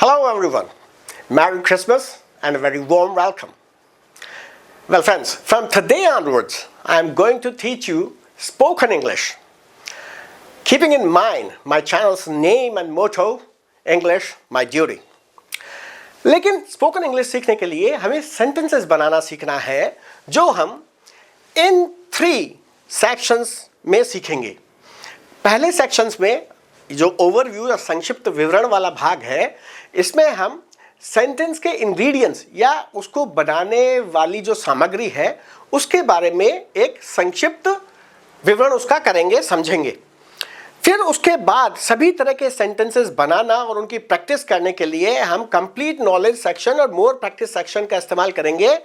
Hello everyone, Merry Christmas and a very warm welcome. Well friends, from today onwards, I am going to teach you spoken English. Keeping in mind my channel's name and motto, English my duty. लेकिन spoken English सीखने के लिए हमें sentences बनाना सीखना है जो हम इन 3 sections में सीखेंगे. पहले सेक्शंस में जो ओवरव्यू या संक्षिप्त विवरण वाला भाग है, इसमें हम सेंटेंस के इंग्रेडिएंट्स या उसको बनाने वाली जो सामग्री है उसके बारे में एक संक्षिप्त विवरण उसका करेंगे, समझेंगे. फिर उसके बाद सभी तरह के सेंटेंसेस बनाना और उनकी प्रैक्टिस करने के लिए हम कंप्लीट नॉलेज सेक्शन और मोर प्रैक्टिस सेक्शन का इस्तेमाल करेंगे,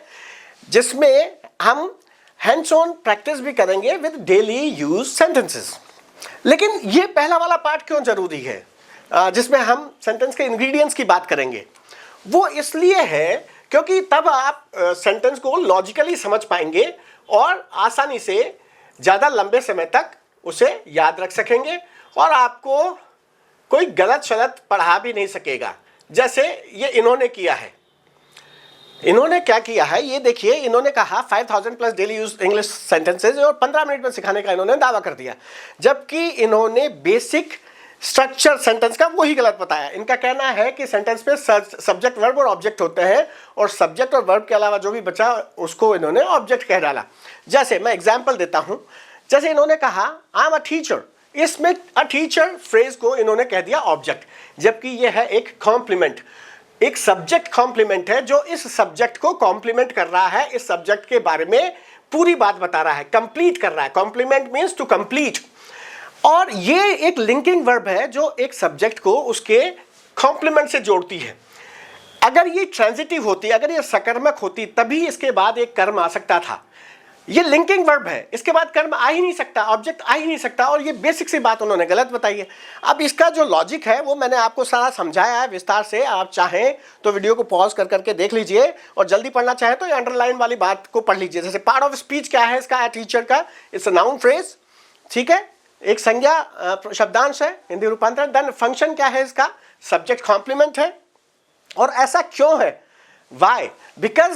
जिसमें हम हैंड्स ऑन प्रैक्टिस भी करेंगे विद डेली यूज सेंटेंसेस. लेकिन ये पहला वाला पार्ट क्यों जरूरी है, जिसमें हम सेंटेंस के इंग्रेडिएंट्स की बात करेंगे? वो इसलिए है क्योंकि तब आप सेंटेंस को लॉजिकली समझ पाएंगे और आसानी से ज़्यादा लंबे समय तक उसे याद रख सकेंगे और आपको कोई गलत शलत पढ़ा भी नहीं सकेगा, जैसे ये इन्होंने किया है. इन्होंने क्या किया है ये देखिए. इन्होंने कहा 5000 plus daily use English sentences और 15 मिनट में सिखाने का इन्होंने दावा कर दिया, जबकि इन्होंने बेसिक स्ट्रक्चर सेंटेंस का वही गलत बताया. इनका कहना है कि सेंटेंस पे सब्जेक्ट वर्ब और ऑब्जेक्ट होते हैं और सब्जेक्ट और वर्ब के अलावा जो भी बचा उसको इन्होंने ऑब्जेक्ट कह डाला. जैसे मैं एग्जाम्पल देता हूं. जैसे इन्होंने कहा आई एम अ टीचर, इसमें अ टीचर फ्रेज को इन्होंने कह दिया ऑब्जेक्ट, जबकि यह है एक कॉम्प्लीमेंट, एक सब्जेक्ट कॉम्प्लीमेंट है जो इस सब्जेक्ट को कॉम्प्लीमेंट कर रहा है, इस सब्जेक्ट के बारे में पूरी बात बता रहा है, कंप्लीट कर रहा है. Complement means to complete. और ये एक लिंकिंग वर्ब है जो एक सब्जेक्ट को उसके कॉम्प्लीमेंट से जोड़ती है. अगर ये ट्रांजिटिव होती, अगर ये सकर्मक होती, तभी इसके बाद एक कर्म आ सकता था. ये लिंकिंग वर्ब है, इसके बाद कर्म आ ही नहीं सकता, ऑब्जेक्ट आ ही नहीं सकता, और ये बेसिक सी बात उन्होंने गलत बताई है. अब इसका जो लॉजिक है वो मैंने आपको सारा समझाया है विस्तार से. आप चाहें तो वीडियो को पॉज कर करके देख लीजिए और जल्दी पढ़ना चाहें तो ये अंडरलाइन वाली बात को पढ़ लीजिए. जैसे पार्ट ऑफ स्पीच क्या है इसका, टीचर का, इट्स अ नाउन फ्रेज, ठीक है, एक संज्ञा शब्दांश है, हिंदी रूपांतरण. देन फंक्शन क्या है इसका, सब्जेक्ट कॉम्प्लीमेंट है. और ऐसा क्यों है? Why? Because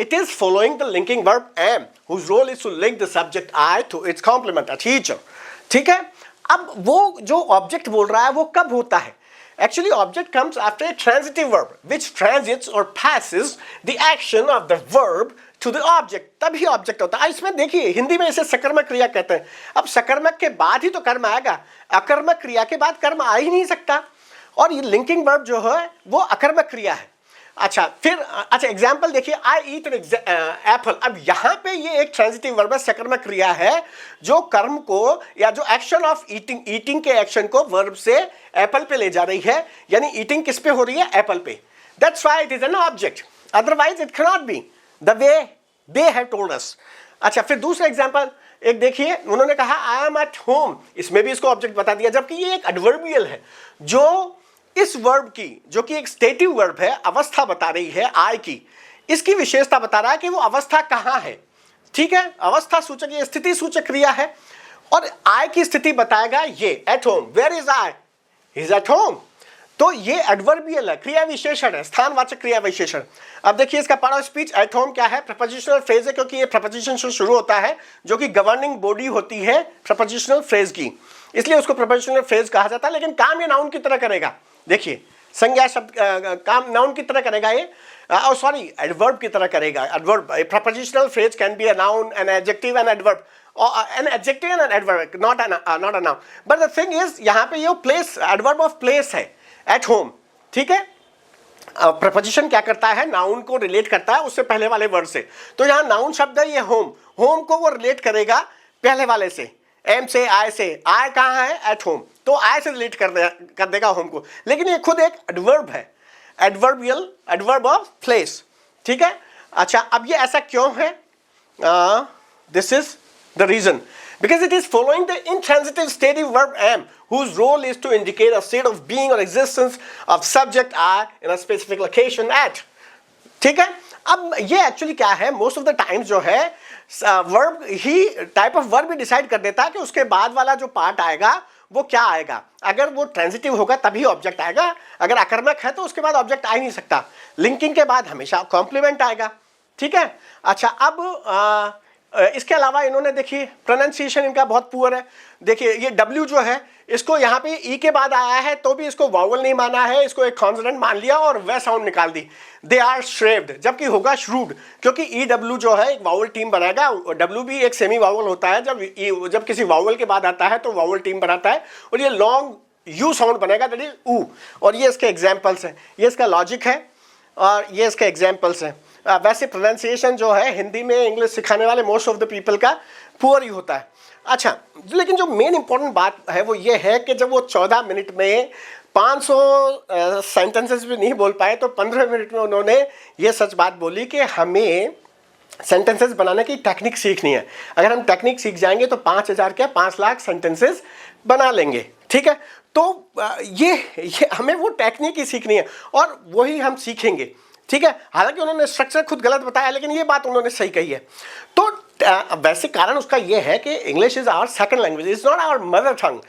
it is following the linking verb am, whose role is to link the subject I to its complement, a teacher. ठीक है. अब वो जो ऑब्जेक्ट बोल रहा है वो कब होता है? Actually, object comes after a transitive verb, which transits or passes the action of the verb to the object. तभी ऑब्जेक्ट होता है. इसमें देखिए हिंदी में इसे सकर्मक क्रिया कहते हैं. अब सकर्मक के बाद ही तो कर्म आएगा, अकर्मक क्रिया के बाद कर्म आ ही नहीं सकता. और ये लिंकिंग वर्ब जो है वो अकर्मक क्रिया है. अच्छा, फिर अच्छा एग्जाम्पल देखिए, आई ईट एन एप्पल. अब यहां पे ये एक ट्रांजिटिव वर्ब है, सकर्मक क्रिया है जो कर्म को या जो एक्शन ऑफ ईटिंग के एक्शन को वर्ब से एप्पल पे ले जा रही है. यानी ईटिंग किस पे हो रही है? एप्पल पे. That's why it is an object, otherwise it can not be the way they have told us. अच्छा, फिर दूसरा एग्जाम्पल एक देखिए. उन्होंने कहा आई एम एट होम, इसमें भी इसको ऑब्जेक्ट बता दिया, जबकि ये एक एडवर्बियल है जो इस वर्ब की, जो कि एक स्टेटिव वर्ब है, अवस्था बता रही है आई की. इसकी विशेषता बता रहा है कि वो अवस्था कहां है. ठीक है, अवस्था सूचक, ये स्थिति सूचक क्रिया है और आई की स्थिति बताएगा ये at home. Where is I? Is at home. तो ये एडवर्बियल है, क्रिया विशेषण है, स्थानवाचक क्रिया विशेषण. अब देखिए इसका part of speech at home क्या है? प्रपोजिशनल फ्रेज है, क्योंकि ये प्रपोजिशन से शुरू होता है जो कि गवर्निंग बॉडी होती है प्रपोजिशनल फ्रेज की, इसलिए उसको प्रपोजिशनल फ्रेज कहा जाता है. लेकिन काम ये नाउन की तरह करेगा. देखिए संज्ञा शब्द काम नाउन की तरह करेगा ये, सॉरी एडवर्ब की तरह करेगा. Adverb, prepositional phrase can be a noun, an adjective and adverb, an adjective and an adverb, not a noun. But the thing is यहाँ पे ये प्लेस, एडवर्ब ऑफ प्लेस है, एट होम. ठीक है, preposition क्या करता है? नाउन को रिलेट करता है उससे पहले वाले वर्ड से. तो यहाँ नाउन शब्द है ये होम, होम को वो रिलेट करेगा पहले वाले से, एम से, आई से. आई कहाँ है? Eight home. तो आई से रिलेट कर देगा होम को. लेकिन ये खुद एक एडवर्ब है, एडवर्बियल, एडवर्ब ऑफ प्लेस. ठीक है. अच्छा, अब ये ऐसा क्यों है? This is the reason, because it is following the intransitive stative verb am, whose role is to indicate a state of being or existence of subject I in a specific location at. ठीक है. अब ये actually क्या है, most of the times जो है verb he, type of verb he decide कर देता है कि उसके बाद वाला जो पार्ट आएगा वो क्या आएगा, अगर वो ट्रांजिटिव होगा तभी ऑब्जेक्ट आएगा, अगर आकर्मक है तो उसके बाद ऑब्जेक्ट आ ही नहीं सकता। लिंकिंग के बाद हमेशा कॉम्प्लीमेंट आएगा, ठीक है। अच्छा, अब इसके अलावा इन्होंने देखिए प्रोनाउंसिएशन इनका बहुत पुअर है। देखिए ये W जो है इसको यहाँ पे E के बाद आया है तो भी इसको वावल नहीं माना है, इसको एक कॉन्सोनेंट मान लिया और वह साउंड निकाल दी। दे आर श्रेव्ड, जबकि होगा श्रूड, क्योंकि EW जो है एक वावल टीम बनाएगा। W भी एक सेमी वावल होता है, जब किसी वावल के बाद आता है तो वावल टीम बनाता है, और ये लॉन्ग U साउंड बनेगा, दैट इज ऊ। और ये इसके एग्जाम्पल्स हैं, ये इसका लॉजिक है और ये इसके एग्जाम्पल्स हैं। वैसे प्रोनाउंसिएशन जो है हिंदी में इंग्लिश सिखाने वाले मोस्ट ऑफ द पीपल का पुअर ही होता है। अच्छा, लेकिन जो मेन इंपॉर्टेंट बात है वो ये है कि जब वो 14 मिनट में 500 सेंटेंसेस भी नहीं बोल पाए तो 15 मिनट में उन्होंने ये सच बात बोली कि हमें सेंटेंसेस बनाने की टेक्निक सीखनी है। अगर हम टेक्निक सीख जाएंगे तो 5000 क्या 5 लाख सेंटेंसेस बना लेंगे, ठीक है। तो ये हमें वो टेक्निक ही सीखनी है और वही हम सीखेंगे, ठीक है। हालांकि उन्होंने स्ट्रक्चर खुद गलत बताया, लेकिन ये बात उन्होंने सही कही है। तो वैसे कारण उसका ये है कि English is our second language, is not our mother tongue.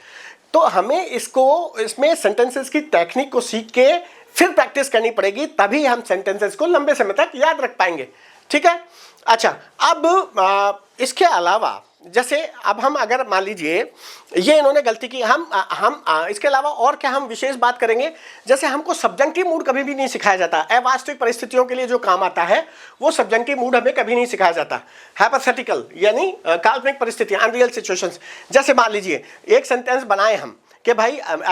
तो हमें इसमें सेंटेंसेस की टेक्निक को सीख के फिर प्रैक्टिस करनी पड़ेगी, तभी हम सेंटेंसेस को लंबे समय तक याद रख पाएंगे, ठीक है। अच्छा, अब इसके अलावा जैसे अब हम अगर मान लीजिए ये इन्होंने गलती की, हम इसके अलावा और क्या हम विशेष बात करेंगे। जैसे हमको सब्जेक्टिव मूड कभी भी नहीं सिखाया जाता, अवास्तविक परिस्थितियों के लिए जो काम आता है वो सब्जेक्टिव मूड हमें कभी नहीं सिखाया जाता। हाइपोथेटिकल यानी काल्पनिक परिस्थितियां, अनरियल सिचुएशंस। जैसे मान लीजिए एक सेंटेंस बनाए हम कि भाई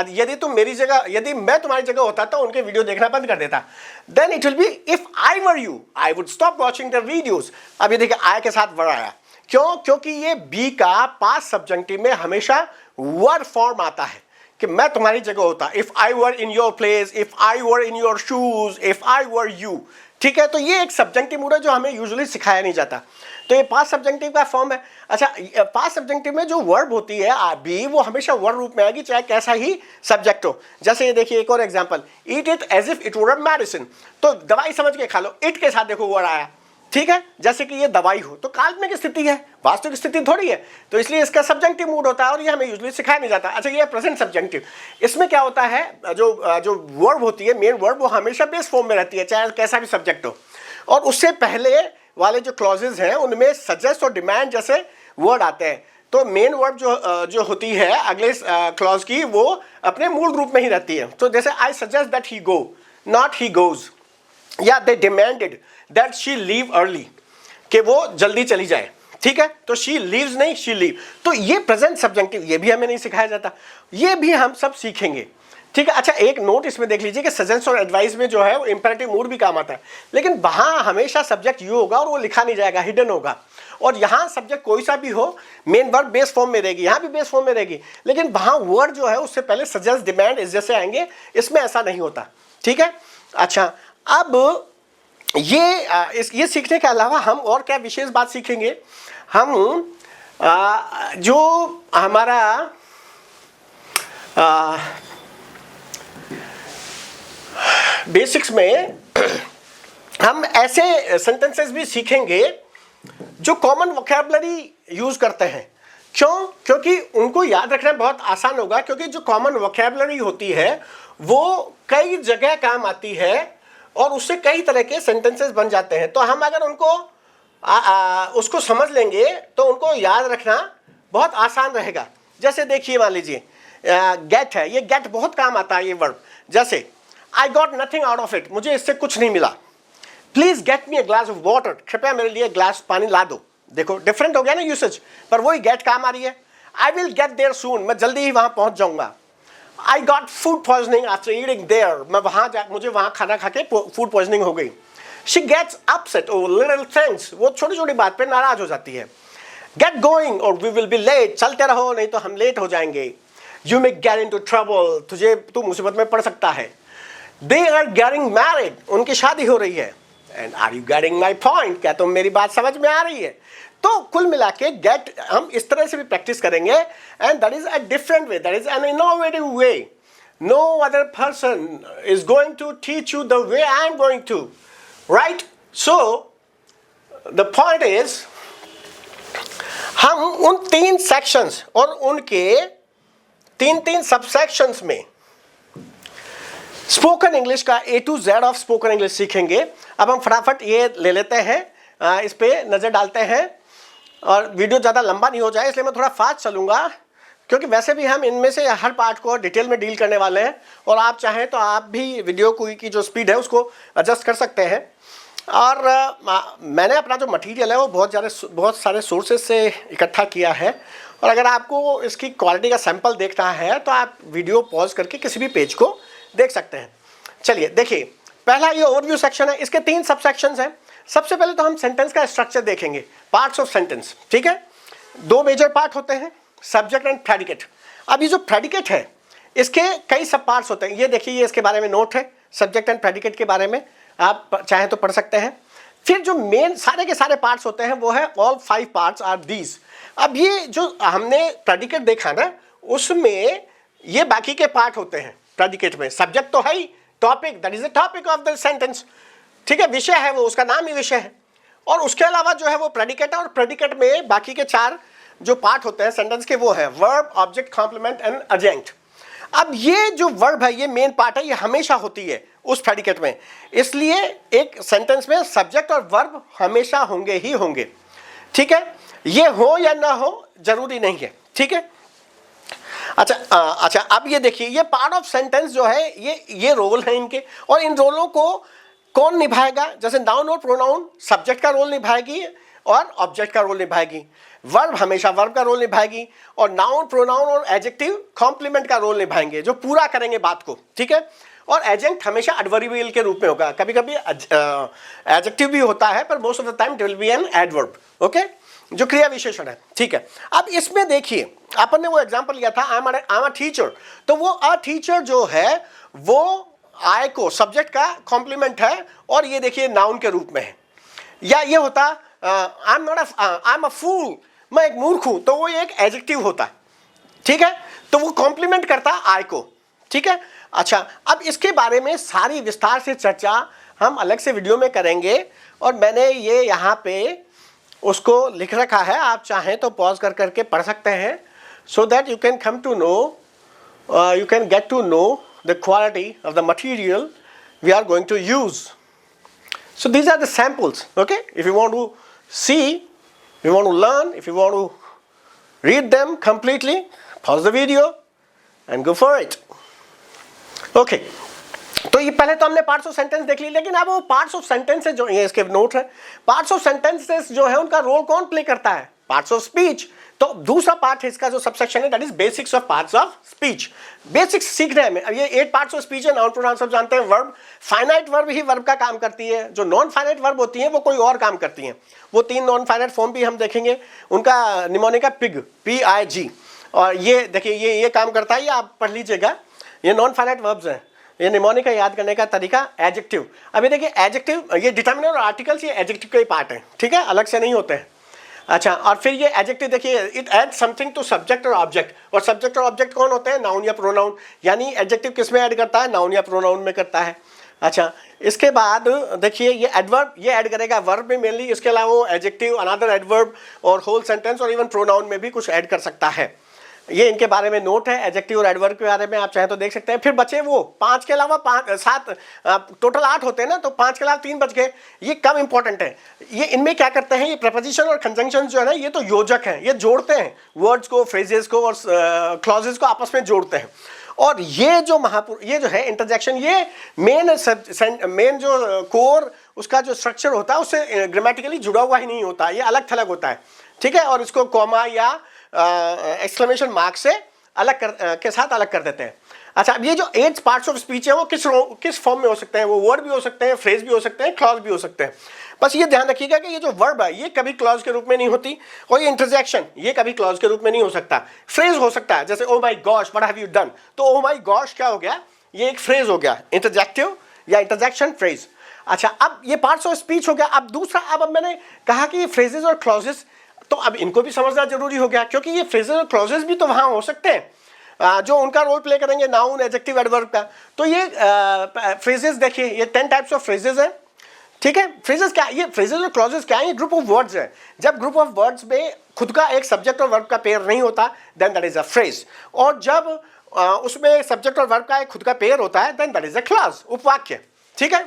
यदि मैं तुम्हारी जगह होता तो उनके वीडियो देखना बंद कर देता, then it will be if I were you I would stop watching the videos. अब ये देखिए आई के साथ वर आया, क्यों? क्योंकि ये बी का पास्ट सब्जेक्टिव में हमेशा वर्ड फॉर्म आता है कि मैं तुम्हारी जगह होता, if I were in your place, if I were in your shoes, if I were you, ठीक है। तो ये एक सब्जेक्टिव मूड है जो हमें यूजुअली सिखाया नहीं जाता, तो ये पास्ट सब्जेक्टिव का फॉर्म है। अच्छा, पास्ट सब्जेक्टिव में जो वर्ब होती है बी, वो हमेशा वर्ब रूप में आएगी चाहे कैसा ही सब्जेक्ट हो। जैसे ये देखिए एक और example, eat it as if it were a medicine, तो दवाई समझ के खा लो, इट के साथ देखो वर्ड आया, ठीक है, जैसे कि ये दवाई हो, तो काल्पनिक स्थिति है, वास्तविक स्थिति थोड़ी है, तो इसलिए इसका सब्जेक्टिव मूड होता है और ये हमें यूजुअली सिखाया नहीं जाता। अच्छा, ये प्रेजेंट सब्जेक्टिव, इसमें क्या होता है, जो वर्ब होती है मेन वर्ब, वो हमेशा बेस फॉर्म में रहती है चाहे कैसा भी सब्जेक्ट हो, और उससे पहले वाले जो क्लॉजेज हैं उनमें सजेस्ट और डिमांड जैसे वर्ड आते हैं। तो मेन वर्ब जो होती है अगले क्लॉज की, वो अपने मूल रूप में ही रहती है। तो जैसे I suggest that he go, not he goes, या they demanded that she leave early, कि वो जल्दी चली जाए, ठीक है। तो शी लीव्स नहीं, शी लीव। तो ये प्रेजेंट सब्जेक्टिव, ये भी हमें नहीं सिखाया जाता, ये भी हम सब सीखेंगे, ठीक है। अच्छा, एक नोट इसमें देख लीजिए कि सजेस्ट और एडवाइस में जो है वो इंपेरेटिव मूड भी काम आता है, लेकिन वहां हमेशा सब्जेक्ट यू होगा और वो लिखा नहीं जाएगा, हिडन होगा। और यहाँ सब्जेक्ट कोई सा भी हो, मेन वर्ब बेस फॉर्म में रहेगी, यहाँ भी बेस फॉर्म में रहेगी, लेकिन वहां वर्ड जो है उससे पहले सजेस्ट, डिमांड इस जैसे आएंगे, इसमें ऐसा नहीं होता, ठीक है। अच्छा, अब ये सीखने के अलावा हम और क्या विशेष बात सीखेंगे। हम जो हमारा बेसिक्स में हम ऐसे सेंटेंसेस भी सीखेंगे जो कॉमन वोकैबुलरी यूज करते हैं। क्यों? क्योंकि उनको याद रखना बहुत आसान होगा, क्योंकि जो कॉमन वोकैबुलरी होती है वो कई जगह काम आती है और उससे कई तरह के सेंटेंसेस बन जाते हैं। तो हम अगर उनको उसको समझ लेंगे तो उनको याद रखना बहुत आसान रहेगा। जैसे देखिए, मान लीजिए गेट है, ये गेट बहुत काम आता है ये वर्ब। जैसे I got nothing out of it, मुझे इससे कुछ नहीं मिला। Please get me a glass of water, कृपया मेरे लिए ग्लास पानी ला दो। देखो डिफरेंट हो गया ना यूसेज, पर वही गेट काम आ रही है। I will get there soon, मैं जल्दी ही वहां पहुंच जाऊंगा। I got food poisoning after eating there, मुझे वहां खाना खा के फूड पॉइजनिंग हो गई। She gets upset over little things, वो छोटी छोटी बात पे नाराज हो जाती है। गेट गोइंग और वी विल बी लेट, चलते रहो नहीं तो हम लेट हो जाएंगे। You may get into trouble, तू मुसीबत में पड़ सकता है। दे आर गेटिंग मैरिड, उनकी शादी हो रही है। And are you getting my point, क्या तुम मेरी बात समझ में आ रही है? तो कुल मिला के गेट हम इस तरह से भी प्रैक्टिस करेंगे, and that is a different way, that is an innovative way. No other person is going to teach you the way I am going to, right? So the point is, हम उन 3 sections और उनके तीन subsections में spoken English का A to Z of spoken English सीखेंगे। अब हम फटाफट ये ले लेते हैं, इस पे नज़र डालते हैं, और वीडियो ज़्यादा लंबा नहीं हो जाए इसलिए मैं थोड़ा फास्ट चलूँगा, क्योंकि वैसे भी हम इनमें से हर पार्ट को डिटेल में डील करने वाले हैं, और आप चाहें तो आप भी वीडियो की जो स्पीड है उसको एडजस्ट कर सकते हैं। और मैंने अपना जो मटेरियल है वो बहुत सारे सोर्सेज से इकट्ठा किया है, और अगर आपको इसकी क्वालिटी का सैंपल देखना है तो आप वीडियो पॉज करके किसी भी पेज को देख सकते हैं। चलिए देखिए, पहला ये ओवरव्यू सेक्शन है, इसके 3 सब सेक्शंस हैं। सबसे पहले तो हम सेंटेंस का स्ट्रक्चर देखेंगे, पार्ट्स ऑफ सेंटेंस, ठीक है। 2 मेजर पार्ट होते हैं, सब्जेक्ट एंड प्रेडिकेट। अब ये जो प्रेडिकेट है इसके कई सब पार्ट्स होते हैं, ये देखिए, ये इसके बारे में नोट है, सब्जेक्ट एंड प्रेडिकेट के बारे में आप चाहें तो पढ़ सकते हैं। फिर जो मेन सारे के सारे पार्ट्स होते हैं वो है ऑल 5 पार्ट्स आर दीज। अब ये जो हमने प्रेडिकेट देखा ना, उसमें ये बाकी के पार्ट होते हैं। प्रेडिकेट में सब्जेक्ट तो है ही, topic, that is the topic of the sentence, ठीक है, विषय है वो, उसका नाम ही विषय है। और उसके अलावा जो है वो प्रेडिकेट है, और प्रेडिकेट में बाकी के 4 जो पार्ट होते हैं सेंटेंस के वो है वर्ब, ऑब्जेक्ट, कॉम्प्लीमेंट एंड एडजेक्ट। अब ये जो वर्ब है, ये मेन पार्ट है, ये हमेशा होती है उस प्रेडिकेट में, इसलिए एक सेंटेंस में सब्जेक्ट और वर्ब हमेशा होंगे ही होंगे, ठीक है। ये हो या ना हो जरूरी नहीं है, ठीक है। अच्छा, अब ये देखिए, ये पार्ट ऑफ सेंटेंस जो है ये रोल है इनके, और इन रोलों को कौन निभाएगा? जैसे नाउन और प्रोनाउन सब्जेक्ट का रोल निभाएगी और ऑब्जेक्ट का रोल निभाएगी, वर्ब हमेशा वर्ब का रोल निभाएगी, और नाउन, प्रोनाउन और एडजेक्टिव कॉम्प्लीमेंट का रोल निभाएंगे, जो पूरा करेंगे बात को, ठीक है। और एडजेक्ट हमेशा एडवर्बियल के रूप में होगा, कभी कभी एडजेक्टिव भी होता है, पर most of the time it will B an adverb, okay, जो क्रिया विशेषण है, ठीक है। अब इसमें देखिए, अपन ने वो एग्जांपल लिया था, आई एम अ टीचर, तो वो अ टीचर जो है वो आई को सब्जेक्ट का कॉम्प्लीमेंट है, और ये देखिए नाउन के रूप में है। या ये होता आई एम अ फूल, मैं एक मूर्ख हूं, तो वो एक एडजेक्टिव होता है, ठीक है, तो वो कॉम्प्लीमेंट करता है आई को, ठीक है। अच्छा, अब इसके बारे में सारी विस्तार से चर्चा हम अलग से वीडियो में करेंगे, और मैंने ये यहाँ पे उसको लिख रखा है, आप चाहें तो पॉज कर करके पढ़ सकते हैं, so that you can come to know, you can get to know the quality of the material we are going to use. So these are the samples, okay. If you want to see, if you want to learn, if you want to read them completely, pause the video and go for it. Okay, तो ये पहले तो हमने parts of sentence देख ली, लेकिन अब वो parts of sentences जो ये इसके नोट है, पार्ट्स ऑफ सेंटेंसेस जो है उनका रोल कौन प्ले करता है? Parts of speech. तो दूसरा पार्ट है इसका जो सबसेक्शन है, that is basics of parts of speech. Basics सीखने में, अब ये 8 पार्ट्स ऑफ स्पीच है, नाउन, प्रोनाउन सब जानते हैं, वर्ब, फाइनाइट वर्ब ही वर्ब का काम करती है, जो नॉन फाइनाइट वर्ब होती हैं वो कोई और काम करती हैं। वो 3 नॉन फाइनाइट फॉर्म भी हम देखेंगे, उनका निमोनिक है पिग, PIG, और ये देखिए ये काम करता है, ये आप पढ़ लीजिएगा, ये नॉन फाइनाइट वर्ब्स हैं। ये निमोनिक का याद करने का तरीका, एडजेक्टिव। अभी देखिए एडजेक्टिव, ये डिटर्मिनर और आर्टिकल्स ये एडजेक्टिव के पार्ट हैं, ठीक है, अलग से नहीं होते हैं। अच्छा, और फिर ये एडजेक्टिव देखिए, it add something to subject और ऑब्जेक्ट, और सब्जेक्ट और ऑब्जेक्ट कौन होते हैं? नाउन या प्रोनाउन, यानी एडजेक्टिव किस में ऐड करता है? नाउन या प्रोनाउन में करता है। अच्छा, इसके बाद देखिए ये एडवर्ब, ये ऐड करेगा वर्ब में मेनली, इसके अलावा वो एडजेक्टिव, अनदर एडवर्ब, और होल सेंटेंस, और इवन प्रोनाउन में भी कुछ ऐड कर सकता है। ये इनके बारे में नोट है, एडजेक्टिव और एडवर्ब के बारे में आप चाहे तो देख सकते हैं। फिर बचे वो 5 के अलावा 7, टोटल 8 होते हैं ना, तो 5 के अलावा 3 बच गए, ये कम इंपॉर्टेंट है। ये इनमें क्या करते हैं, ये प्रपोजिशन और कंजंक्शन जो है ना, ये तो योजक हैं, ये जोड़ते हैं वर्ड्स को, फ्रेजेस को और क्लॉजेस को आपस में जोड़ते हैं। और ये जो है इंटरजेक्शन, ये मेन जो कोर उसका जो स्ट्रक्चर होता है उससे ग्रामेटिकली जुड़ा हुआ ही नहीं होता, ये अलग थलग होता है, ठीक है, और इसको कॉमा या एक्सक्लेमेशन मार्क से के साथ अलग कर देते हैं। अच्छा, अब ये जो 8 पार्ट्स ऑफ स्पीच है वो किस फॉर्म में हो सकते हैं? वो वर्ड भी हो सकते हैं, फ्रेज भी हो सकते हैं, क्लॉज भी हो सकते हैं। बस ये ध्यान रखिएगा कि ये जो वर्ब है ये कभी क्लॉज के रूप में नहीं होती, और ये इंटरजेक्शन ये कभी क्लॉज के रूप में नहीं हो सकता। फ्रेज हो सकता है, जैसे oh my gosh what have you done, तो ओ माई गॉश क्या हो गया? ये एक फ्रेज हो गया, इंटरजेक्टिव या इंटरजेक्शन फ्रेज। अच्छा, अब ये पार्ट्स ऑफ स्पीच हो गया। अब दूसरा, अब मैंने कहा कि ये फ्रेजेस और क्लॉजेस, तो अब इनको भी समझना जरूरी हो गया, क्योंकि ये फ्रेजेस और क्लॉजेस भी तो वहां हो सकते हैं जो उनका रोल प्ले करेंगे नाउन, एडजेक्टिव, एडवर्ब का। तो ये फ्रेजेस देखिए, ये 10 टाइप्स ऑफ फ्रेजेस हैं, ठीक है, फ्रेजेस क्या, ये फ्रेजेस और क्लॉजेस क्या है, ये ग्रुप ऑफ वर्ड्स है। जब ग्रुप ऑफ वर्ड्स में खुद का एक सब्जेक्ट और वर्ब का पेयर नहीं होता then that is a phrase, और जब उसमें सब्जेक्ट और वर्ब का एक खुद का पेयर होता है then that is a clause, उपवाक्य। ठीक है,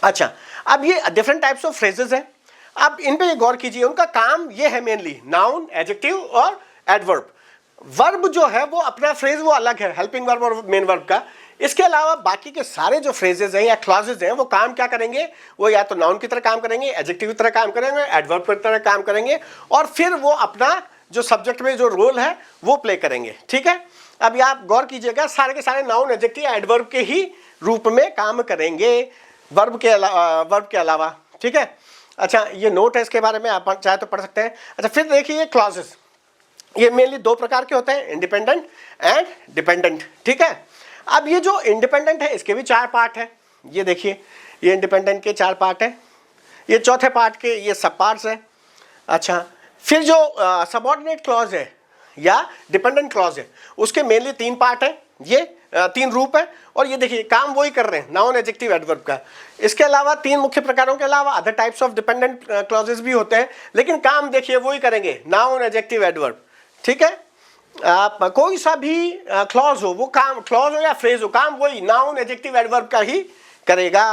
अच्छा अब ये डिफरेंट टाइप्स ऑफ फ्रेजेस हैं, अब इन पे गौर कीजिए। उनका काम ये है मेनली नाउन, एडजेक्टिव और एडवर्ब। वर्ब जो है वो अपना फ्रेज वो अलग है, हेल्पिंग वर्ब और मेन वर्ब का। इसके अलावा बाकी के सारे जो फ्रेजेस हैं या क्लॉजेज हैं वो काम क्या करेंगे, वो या तो नाउन की तरह काम करेंगे, एडजेक्टिव की तरह काम करेंगे, एडवर्ब की तरह काम करेंगे, और फिर वो अपना जो सब्जेक्ट में जो रोल है वो प्ले करेंगे। ठीक है, अब आप गौर कीजिएगा, सारे के सारे नाउन, एडजेक्टिव, एडवर्ब के ही रूप में काम करेंगे, वर्ब के अलावा। ठीक है, अच्छा ये नोट है, इसके बारे में आप चाहे तो पढ़ सकते हैं। अच्छा फिर देखिए क्लॉजेस, ये मेनली दो प्रकार के होते हैं, इंडिपेंडेंट एंड डिपेंडेंट। ठीक है, अब ये जो इंडिपेंडेंट है इसके भी 4 पार्ट है, ये देखिए ये इंडिपेंडेंट के 4 पार्ट है, ये चौथे पार्ट के ये सब पार्ट्स है। अच्छा फिर जो सबऑर्डिनेट क्लॉज है या डिपेंडेंट क्लॉज है उसके मेनली 3 पार्ट है, ये 3 रूप है, और ये देखिए काम वही कर रहे हैं, नाउन, एडजेक्टिव, एडवर्ब का। इसके अलावा 3 मुख्य प्रकारों के अलावा other types of dependent clauses भी होते हैं, लेकिन काम देखिए वही करेंगे, नाउन, एडजेक्टिव, एडवर्ब। ठीक है, आप कोई सा भी क्लॉज हो, वो काम, क्लॉज हो या फ्रेज हो, काम वही नाउन, एडजेक्टिव, एडवर्ब का ही करेगा।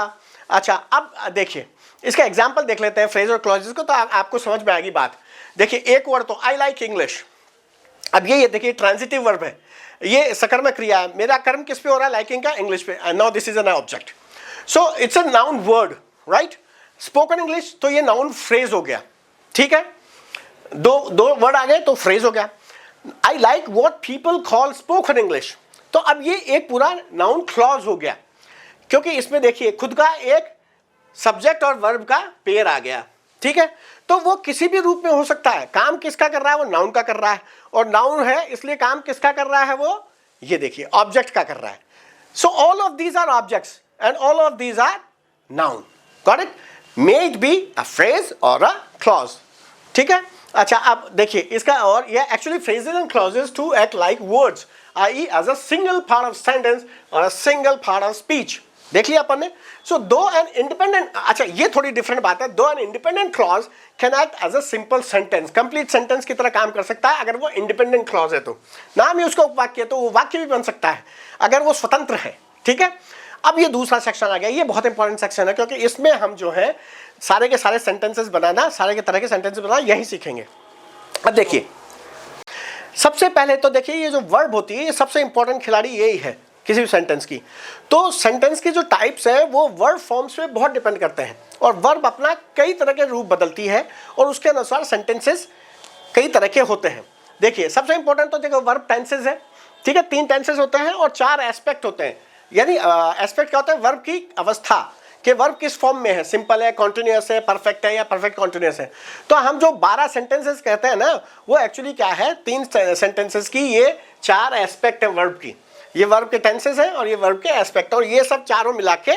अच्छा अब देखिए इसका एग्जांपल देख लेते हैं फ्रेज और क्लॉजेस को, तो आपको समझ में आएगी बात। देखिए एक वर्ड तो आई लाइक इंग्लिश, अब ये देखिए ट्रांजिटिव वर्ब है, ये सकर्मक क्रिया है, मेरा कर्म किस पे हो रहा है, लाइकिंग का, इंग्लिश पे, and now this is an object, so it's a noun word, right. Spoken English तो ये नाउन फ्रेज हो गया। ठीक है, दो वर्ड आ गए तो फ्रेज हो गया। I like what people call spoken English, तो अब ये एक पूरा नाउन क्लॉज हो गया, क्योंकि इसमें देखिए खुद का एक सब्जेक्ट और वर्ब का पेयर आ गया। ठीक है, तो वो किसी भी रूप में हो सकता है, काम किसका कर रहा है, वो नाउन का कर रहा है, और नाउन है इसलिए काम किसका कर रहा है, वो ये देखिए ऑब्जेक्ट का कर रहा है। So all of these are objects and all of these are noun, got it, may it be a phrase और अ क्लॉज। ठीक है, अच्छा अब देखिए इसका, और ये actually phrases and clauses to act like words, I as a single part of sentence और a single part of speech. देख लिया अपन ने। सो दो एन इंडिपेंडेंट, अच्छा ये थोड़ी डिफरेंट बात है, though an independent clause can act as a simple sentence, complete sentence की तरह काम कर सकता है अगर वो इंडिपेंडेंट क्लॉज है, तो नाम ही उसका उपवाक्य है, तो वो वाक्य भी बन सकता है अगर वो स्वतंत्र है। ठीक है, अब ये दूसरा सेक्शन आ गया, ये बहुत इंपॉर्टेंट सेक्शन है, क्योंकि इसमें हम जो है सारे के सारे सेंटेंसेस बनाना, सारे के तरह के सेंटेंसेस बनाना यही सीखेंगे। अब देखिए सबसे पहले तो देखिए ये जो वर्ब होती है, ये सबसे इंपॉर्टेंट खिलाड़ी यही है किसी भी सेंटेंस की। तो सेंटेंस की जो टाइप्स है वो वर्ब फॉर्म्स पे बहुत डिपेंड करते हैं, और वर्ब अपना कई तरह के रूप बदलती है, और उसके अनुसार सेंटेंसेस कई तरह के होते हैं। देखिए सबसे इंपॉर्टेंट तो देखो वर्ब टेंसेस है। ठीक है, 3 टेंसेस होते हैं और 4 एस्पेक्ट होते हैं। यानी एस्पेक्ट क्या होता है, वर्ब की अवस्था, कि वर्ब किस फॉर्म में है, सिंपल है, कॉन्टिन्यूअस है, परफेक्ट है या परफेक्ट कॉन्टिन्यूअस है। तो हम जो 12 सेंटेंसेस कहते हैं ना, वो एक्चुअली क्या है, 3 सेंटेंसेस की ये 4 एस्पेक्ट है वर्ब की। ये वर्ब के टेंसेस हैं और ये वर्ब के एस्पेक्ट, और ये सब चारों मिला के,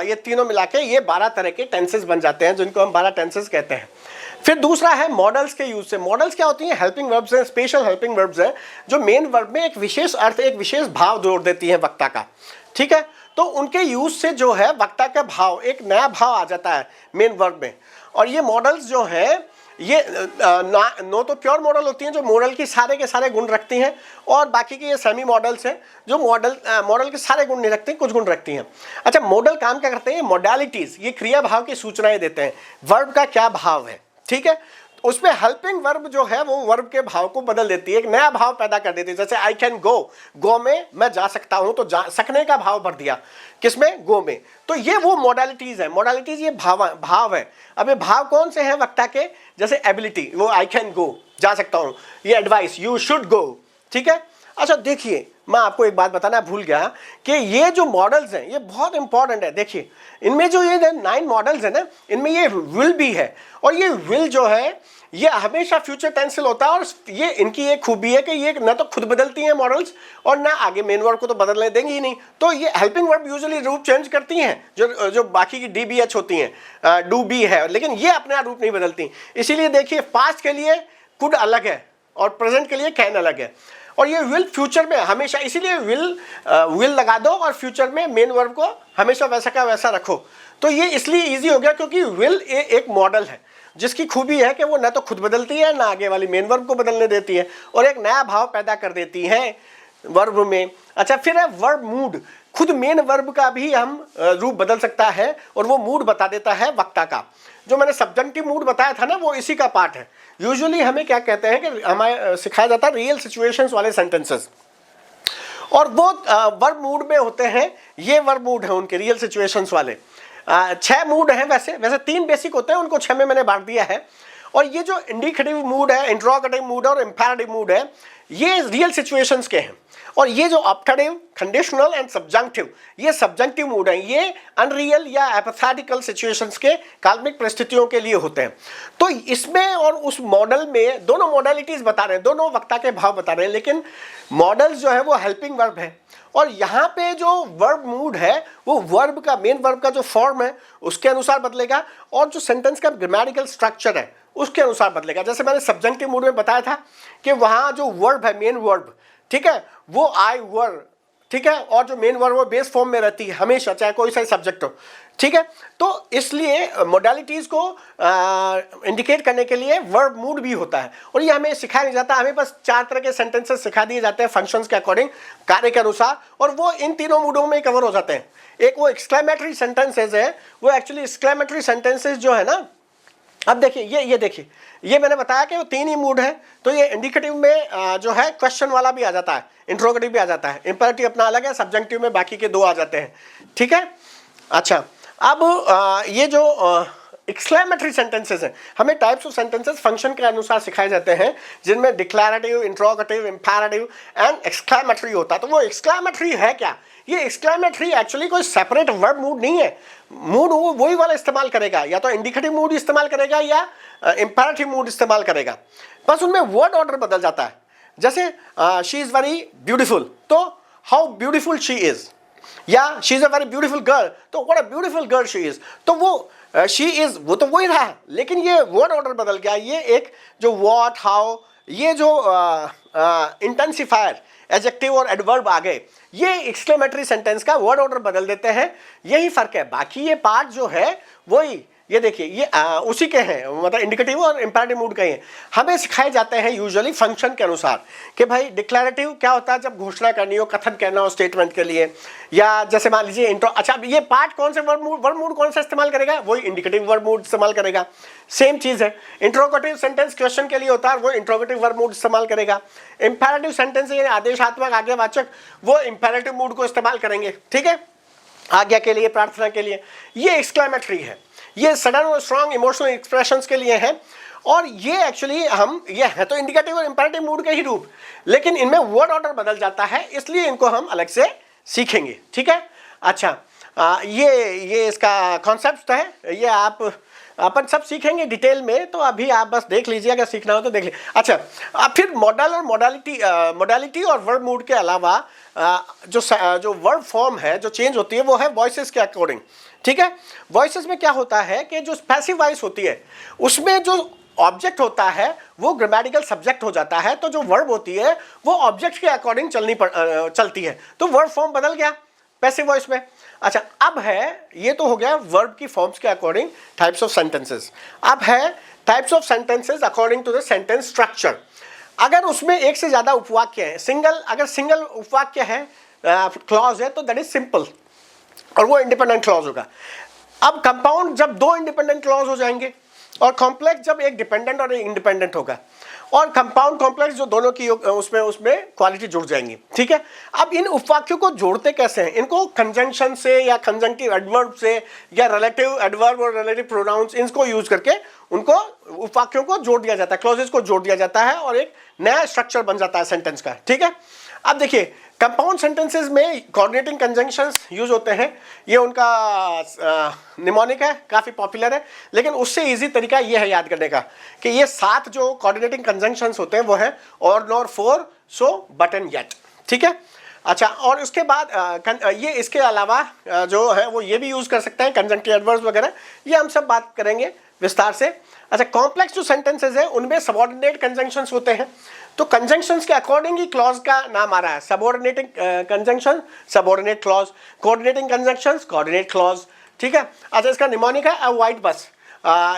ये तीनों मिला के ये 12 तरह के टेंसेस बन जाते हैं, जिनको हम 12 टेंसेस कहते हैं। फिर दूसरा है मॉडल्स के यूज से। मॉडल्स क्या होती हैं, हेल्पिंग वर्ब्स हैं, स्पेशल हेल्पिंग वर्ब्स हैं, जो मेन वर्ब में एक विशेष अर्थ, एक विशेष भाव जोड़ देती हैं वक्ता का। ठीक है, तो उनके यूज से जो है वक्ता का भाव, एक नया भाव आ जाता है मेन वर्ब में। और ये मॉडल्स जो है ये नो तो प्योर मॉडल होती हैं, जो मॉडल की सारे के सारे गुण रखती हैं, और बाकी के ये सेमी मॉडल्स हैं जो मॉडल के सारे गुण नहीं रखते, कुछ गुण रखती हैं। अच्छा मॉडल काम क्या करते हैं, मॉडलिटीज, ये क्रिया भाव की सूचनाएं देते हैं, वर्ब का क्या भाव है। ठीक है, उसमें हेल्पिंग वर्ब जो है वो वर्ब के भाव को बदल देती है, एक नया भाव पैदा कर देती है। जैसे आई कैन गो, गो में मैं जा सकता हूं, तो सकने का भाव भर दिया किसमें, गो में। तो ये वो मॉडलिटीज है, मॉडलिटीज ये भाव है। अब ये भाव कौन से हैं वक्ता के, जैसे एबिलिटी, वो आई कैन गो, जा सकता हूं, ये एडवाइस, यू शुड गो। ठीक है, अच्छा देखिए मैं आपको एक बात बताना भूल गया कि ये जो मॉडल्स हैं ये बहुत इंपॉर्टेंट है। देखिए इनमें जो ये 9 मॉडल्स है ना, इनमें ये विल भी है, और ये विल जो है ये हमेशा फ्यूचर टेंसिल होता है, और ये इनकी एक खूबी है कि ये ना तो खुद बदलती हैं मॉडल्स, और ना आगे मेन वर्ब को तो बदलने देंगी ही नहीं। तो ये हेल्पिंग वर्ब यूजुअली रूप चेंज करती हैं, जो बाकी की डी बी एच होती हैं, डू बी है, लेकिन ये अपना रूप नहीं बदलती। इसीलिए देखिए पास्ट के लिए कुड अलग है और प्रेजेंट के लिए कैन अलग है। और ये विल फ्यूचर में हमेशा, इसीलिए विल लगा दो और फ्यूचर में मेन वर्ब को हमेशा वैसा का वैसा रखो। तो ये इसलिए इजी हो गया क्योंकि विल एक मॉडल है जिसकी खूबी है कि वो ना तो खुद बदलती है ना आगे वाली मेन वर्ब को बदलने देती है और एक नया भाव पैदा कर देती है वर्ब में। अच्छा, फिर है वर्ब मूड। खुद मेन वर्ब का भी हम रूप बदल सकता है और वो मूड बता देता है वक्ता का। जो मैंने सब्जेक्टिव मूड बताया था ना, वो इसी का पार्ट है। यूजुअली हमें क्या कहते हैं कि हमें सिखाया जाता है रियल सिचुएशंस वाले सेंटेंसेस, और वो वर्ब मूड में होते हैं। ये वर्ब मूड है उनके रियल सिचुएशंस वाले। 6 मूड हैं, वैसे 3 बेसिक होते हैं, उनको 6 में मैंने बांट दिया है। और ये जो इंडिकेटिव मूड है, इंट्रोगेटिव मूड और इंपेरेटिव मूड है, ये रियल सिचुएशंस के हैं। और ये जो ऑप्टेटिव, कंडीशनल एंड सब्जेक्टिव, ये सब्जेक्टिव मूड है, ये अनरियल या एपैथेटिकल सिचुएशंस के काल्पनिक परिस्थितियों के लिए होते हैं। तो इसमें और उस मॉडल में दोनों मॉडलिटीज बता रहे हैं, दोनों वक्ता के भाव बता रहे हैं, लेकिन मॉडल जो है वो हेल्पिंग वर्ब है। और यहाँ पे जो वर्ब मूड है वो वर्ब का, मेन वर्ब का जो फॉर्म है उसके अनुसार बदलेगा, और जो सेंटेंस का ग्रामेटिकल स्ट्रक्चर है उसके अनुसार बदलेगा। जैसे मैंने सब्जेक्टिव मूड में बताया था कि वहाँ जो वर्ब है, मेन वर्ब, ठीक है, वो आई वर, ठीक है, और जो मेन वर्ब वो बेस फॉर्म में रहती है हमेशा, चाहे कोई सा सब्जेक्ट हो, ठीक है। तो इसलिए मोडालिटीज को इंडिकेट करने के लिए वर्ब मूड भी होता है। और ये हमें सिखाया नहीं जाता, हमें बस 4 तरह के सेंटेंसेस सिखा दिए जाते हैं फंक्शंस के अकॉर्डिंग, कार्य के अनुसार, और वो इन तीनों मूडों में कवर हो जाते हैं। एक वो एक्सक्लेमेटरी सेंटेंसेस है, वो एक्चुअली एक्सक्लेमेटरी सेंटेंसेस जो है ना, अब देखिए ये देखिए, ये मैंने बताया कि वो 3 ही मूड है। तो ये इंडिकेटिव में जो है क्वेश्चन वाला भी आ जाता है, इंट्रोगेटिव भी आ जाता है, इंपेरेटिव अपना अलग है, सब्जेक्टिव में बाकी के 2 आ जाते हैं, ठीक है। अच्छा, अब ये जो एक्सक्लेमेटरी सेंटेंसेस हैं, हमें टाइप्स ऑफ सेंटेंसेस फंक्शन के अनुसार सिखाए जाते हैं, जिनमें declarative, interrogative, imperative and exclamatory होता है। तो वो एक्सक्लेमेटरी है क्या? ये एक्सक्लेमेटरी एक्चुअली कोई सेपरेट वर्ब मूड नहीं है। मूड वो वही वाला इस्तेमाल करेगा, या तो इंडिकेटिव मूड इस्तेमाल करेगा या इंपेरेटिव मूड इस्तेमाल करेगा, बस उनमें वर्ड ऑर्डर बदल जाता है। जैसे शी इज़ वेरी ब्यूटीफुल, तो हाउ ब्यूटीफुल शी इज़, या she is a very beautiful girl, तो what a beautiful girl she is. तो वो शी इज़, वो तो वही रहा, लेकिन ये वर्ड ऑर्डर बदल गया। ये एक जो व्हाट, हाउ, ये जो इंटेंसिफायर, एडजेक्टिव और एडवर्ब आ गए, ये एक्सक्लेमेटरी सेंटेंस का वर्ड ऑर्डर बदल देते हैं। यही फर्क है, बाकी ये पार्ट जो है वही, ये देखिए, ये उसी के हैं, मतलब इंडिकेटिव और इंपेरेटिव मूड के हैं। हमें सिखाए जाते हैं यूजुअली फंक्शन के अनुसार कि भाई डिक्लेरेटिव क्या होता है, जब घोषणा करनी हो, कथन कहना हो स्टेटमेंट के लिए, या जैसे मान लीजिए इंट्रो। अच्छा, ये पार्ट कौन से वर्ब मूड कौन सा इस्तेमाल करेगा? वही इंडिकेटिव वर्ब मूड इस्तेमाल करेगा। सेम चीज़ है, इंट्रोगेटिव सेंटेंस क्वेश्चन के लिए होता है, वो इंट्रोगेटिव वर्ब मूड इस्तेमाल करेगा। इंपेरेटिव सेंटेंस यानी आदेशात्मक, आज्ञावाचक, वो इंपेरेटिव मूड को इस्तेमाल करेंगे, ठीक है, आज्ञा के लिए, प्रार्थना के लिए। ये एक्सक्लेमेटरी है, ये सडन और स्ट्रॉन्ग इमोशनल एक्सप्रेशंस के लिए है। और ये एक्चुअली ये है तो इंडिकेटिव और इंपेरेटिव मूड के ही रूप, लेकिन इनमें वर्ड ऑर्डर बदल जाता है, इसलिए इनको हम अलग से सीखेंगे, ठीक है। अच्छा, ये इसका कॉन्सेप्ट है, ये अपन सब सीखेंगे डिटेल में, तो अभी आप बस देख लीजिए, अगर सीखना हो तो देख लीजिए। अच्छा, अब फिर मॉडल और मॉडलिटी और वर्ब मूड के अलावा जो वर्ब फॉर्म है जो चेंज होती है वो है वॉइसेस के अकॉर्डिंग, ठीक है। वॉइसेस में क्या होता है कि जो पैसिव वॉइस होती है उसमें जो ऑब्जेक्ट होता है वो ग्रामेटिकल सब्जेक्ट हो जाता है, तो जो वर्ब होती है वो ऑब्जेक्ट के अकॉर्डिंग चलती है, तो वर्ब फॉर्म बदल गया पैसिव वॉइस में। अच्छा, अब है, ये तो हो गया वर्ब की फॉर्म्स के अकॉर्डिंग टाइप्स ऑफ सेंटेंसेस। अब है types of sentences according to the sentence structure. अगर उसमें एक से ज़्यादा उपवाक्य है, अगर सिंगल उपवाक्य है, क्लॉज है, तो दैट इज सिंपल और वो इंडिपेंडेंट क्लॉज होगा। अब कंपाउंड जब 2 इंडिपेंडेंट क्लॉज हो जाएंगे, और कॉम्प्लेक्स जब एक डिपेंडेंट और एक इंडिपेंडेंट होगा, और कंपाउंड कॉम्प्लेक्स जो दोनों की उसमें क्वालिटी जुड़ जाएंगी, ठीक है। अब इन उपवाक्यों को जोड़ते कैसे हैं? इनको कंजंक्शन से या कंजंक्टिव एडवर्ब से या रिलेटिव एडवर्ब और रिलेटिव प्रोनाउंस, इनको यूज करके उनको उपवाक्यों को जोड़ दिया जाता है, क्लॉजेस को जोड़ दिया जाता है, और एक नया स्ट्रक्चर बन जाता है सेंटेंस का, ठीक है। अब देखिए, कंपाउंड सेंटेंसेस में कोऑर्डिनेटिंग कंजंक्शंस यूज होते हैं, ये उनका निमोनिक है, काफ़ी पॉपुलर है, लेकिन उससे इजी तरीका ये है याद करने का कि ये 7 जो कोऑर्डिनेटिंग कंजंक्शंस होते हैं वो है और, nor, for, so, but and yet, ठीक है। अच्छा, और उसके बाद ये इसके अलावा जो है वो ये भी यूज़ कर सकते हैं कंजंक्टिव एडवर्ब्स वगैरह, ये हम सब बात करेंगे विस्तार से। अच्छा, कॉम्प्लेक्स जो सेंटेंसेज है उनमें सबऑर्डिनेट कंजंक्शंस होते हैं, तो कंजंक्शंस के अकॉर्डिंग ही क्लॉज का नाम आ रहा है। Subordinating conjunction subordinate clause, coordinating conjunctions coordinate clause, ठीक है। अच्छा, इसका निमोनिक है अ वाइट बस।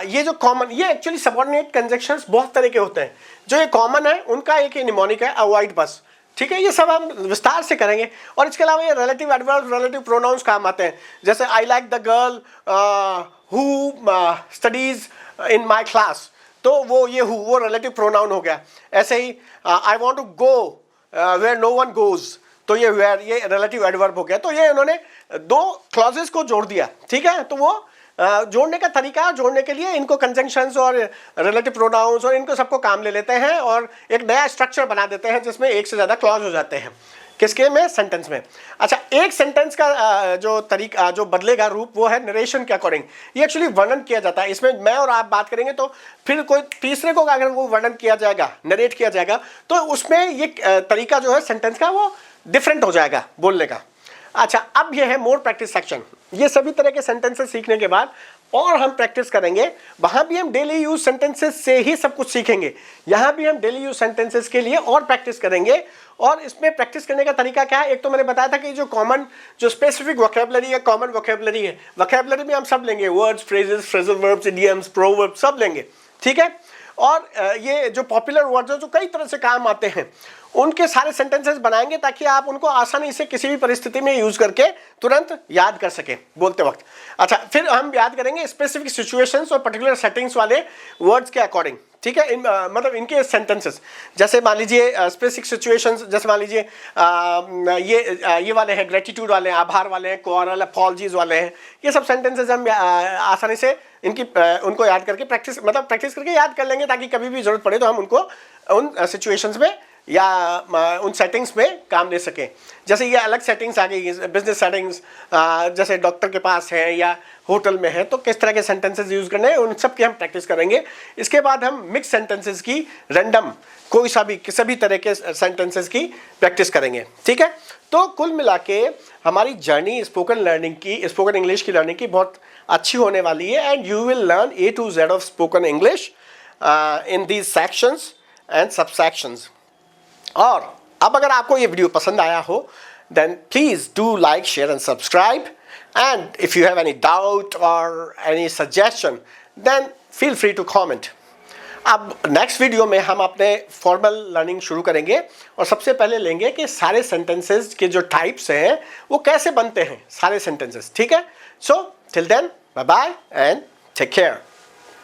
ये जो कॉमन, ये एक्चुअली सबऑर्डिनेट कंजंक्शंस बहुत तरह के होते हैं, जो ये कॉमन है उनका एक ही निमोनिक है अ वाइट बस, ठीक है। ये सब हम विस्तार से करेंगे। और इसके अलावा ये रिलेटिव एडवर्ब, रिलेटिव प्रोनाउंस काम आते हैं, जैसे I like the girl who studies in my class, तो वो ये हु वो रिलेटिव प्रोनाउन हो गया। ऐसे ही I want to go where no one goes, तो ये वेयर ये रिलेटिव एडवर्ब हो गया। तो ये उन्होंने दो क्लॉजेस को जोड़ दिया, ठीक है। तो वो जोड़ने का तरीका, जोड़ने के लिए इनको कंजंक्शंस और रिलेटिव प्रोनाउंस और इनको सबको काम ले लेते हैं और एक नया स्ट्रक्चर बना देते हैं जिसमें एक से ज़्यादा क्लॉज हो जाते हैं। किसके में? सेंटेंस में। अच्छा, एक सेंटेंस का जो तरीका, जो बदलेगा रूप, वो है नरेशन के अकॉर्डिंग। ये एक्चुअली वर्णन किया जाता है, इसमें मैं और आप बात करेंगे तो फिर कोई तीसरे को अगर वो वर्णन किया जाएगा, नरेट किया जाएगा, तो उसमें ये तरीका जो है सेंटेंस का वो डिफरेंट हो जाएगा बोलने का। अच्छा, अब ये है मोर प्रैक्टिस सेक्शन। ये सभी तरह के सेंटेंसेस सीखने के बाद और हम प्रैक्टिस करेंगे, वहाँ भी हम डेली यूज सेंटेंसेस से ही सब कुछ सीखेंगे, यहाँ भी हम डेली यूज सेंटेंसेस के लिए और प्रैक्टिस करेंगे। और इसमें प्रैक्टिस करने का तरीका क्या है? एक तो मैंने बताया था कि जो कॉमन, जो स्पेसिफिक वोकैबुलरी है, कॉमन वोकैबुलरी है, वोकैबुलरी में हम सब लेंगे, words, phrases, phrasal verbs, idioms, proverbs सब लेंगे, ठीक है। और ये जो पॉपुलर वर्ड्स हैं जो कई तरह से काम आते हैं, उनके सारे सेंटेंसेस बनाएंगे ताकि आप उनको आसानी से किसी भी परिस्थिति में यूज करके तुरंत याद कर सकें बोलते वक्त। अच्छा, फिर हम याद करेंगे स्पेसिफिक सिचुएशंस और पर्टिकुलर सेटिंग्स वाले वर्ड्स के अकॉर्डिंग, ठीक है। मतलब इनके सेंटेंसेस, जैसे मान लीजिए स्पेसिफिक सिचुएशंस, जैसे मान लीजिए ये वाले हैं, ग्रेटिट्यूड वाले हैं, आभार वाले हैं, कोरल, अपॉलजीज वाले हैं, ये सब सेंटेंसेस हम आसानी से इनकी उनको याद करके प्रैक्टिस करके याद कर लेंगे, ताकि कभी भी जरूरत पड़े तो हम उनको उन सिचुएशंस में या उन सेटिंग्स में काम ले सकें। जैसे ये अलग सेटिंग्स आ गई, बिजनेस सेटिंग्स, जैसे डॉक्टर के पास है या होटल में है, तो किस तरह के सेंटेंसेस यूज़ करने हैं, उन सब की हम प्रैक्टिस करेंगे। इसके बाद हम मिक्स सेंटेंसेस की, रैंडम कोई सा भी सभी तरह के सेंटेंसेस की प्रैक्टिस करेंगे, ठीक है। तो कुल मिला के हमारी जर्नी स्पोकन लर्निंग की, स्पोकन इंग्लिश की लर्निंग की बहुत अच्छी होने वाली है। And you will learn A to Z of spoken English in these sections and सब सेक्शंस। और अब अगर आपको ये वीडियो पसंद आया हो, then please do like, share and subscribe. And if you have any doubt or any suggestion, then feel free to comment. अब नेक्स्ट वीडियो में हम अपने फॉर्मल लर्निंग शुरू करेंगे और सबसे पहले लेंगे कि सारे सेंटेंसेस के जो टाइप्स हैं वो कैसे बनते हैं, सारे सेंटेंसेस, ठीक है। So till then, bye bye and take care.